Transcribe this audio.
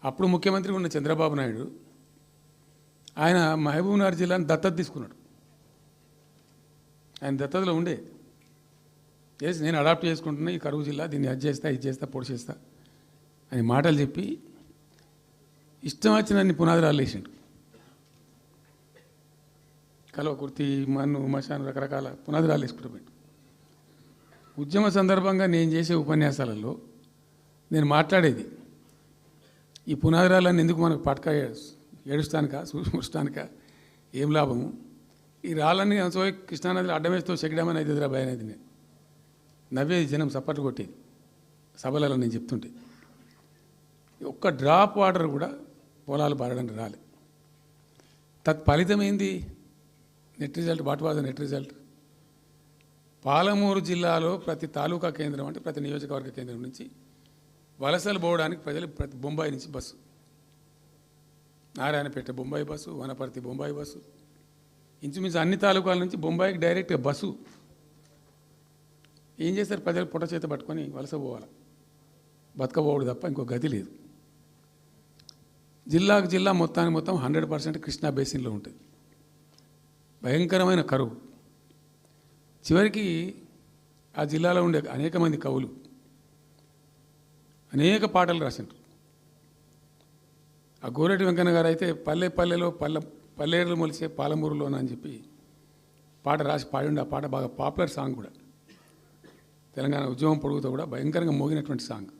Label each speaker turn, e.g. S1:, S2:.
S1: అప్పుడు ముఖ్యమంత్రి ఉన్న చంద్రబాబు నాయుడు ఆయన మహబూబ్నగర్ జిల్లాను దత్తత తీసుకున్నాడు. ఆయన దత్తతలో ఉండే చేసి నేను అడాప్ట్ చేసుకుంటున్నా ఈ కరువు జిల్లా, దీన్ని అది చేస్తా ఇది చేస్తా పొడి చేస్తా అని మాటలు చెప్పి ఇష్టం వచ్చినన్ని పునాదురాలు వేసిండు. కలువ కుర్తి, మన్ను, మశాను రకరకాల పునాదురాలు వేసుకుంటూ ఉద్యమ సందర్భంగా నేను చేసే ఉపన్యాసాలలో నేను మాట్లాడేది ఈ పునాదురాలన్నీ ఎందుకు మనకు పట్క ఏడుస్తానిక చూస్తానిక ఏం లాభము, ఈ రాళ్ళని కృష్ణానదిలో అడ్డమేస్తూ చెక్కడమని అయితే భయం అనేది నేను నవ్వేది, జనం సప్పట్లు కొట్టేది సభలలో నేను చెప్తుంటే. ఒక్క డ్రాప్ వాటర్ కూడా పొలాలు పారడానికి రాలే. తత్ఫలితం ఏంది? Net result. What was the net result? Palamuru జిల్లాలో ప్రతి తాలూకా కేంద్రం అంటే ప్రతి నియోజకవర్గ కేంద్రం నుంచి వలసలు పోవడానికి ప్రజలు ప్రతి బొంబాయి నుంచి bus, Narayanpet Bombay bus, Wanaparthy Bombay bus, ఇంచుమించు అన్ని తాలూకాల నుంచి బొంబాయికి డైరెక్ట్గా బస్సు. ఏం చేస్తారు? ప్రజలు పుట్ట చేత పట్టుకొని వలస పోవాలి, బతకపోవడు తప్ప ఇంకో గతి లేదు. జిల్లాకు జిల్లా మొత్తానికి మొత్తం 100% కృష్ణా బేసిన్లో ఉంటుంది. భయంకరమైన కరువు. చివరికి ఆ జిల్లాలో ఉండే అనేక మంది కవులు అనేక పాటలు రాసిండ్రు. ఆ గోరెటి వెంకన్న గారు అయితే పల్లె పల్లెలో పల్లెలు మొలిసే పాలమూరులోన అని చెప్పి పాట రాసి పాడిండు. ఆ పాట బాగా పాపులర్ సాంగ్ కూడా, తెలంగాణ ఉద్యమం పొడుగుతో కూడా భయంకరంగా మోగినటువంటి సాంగ్.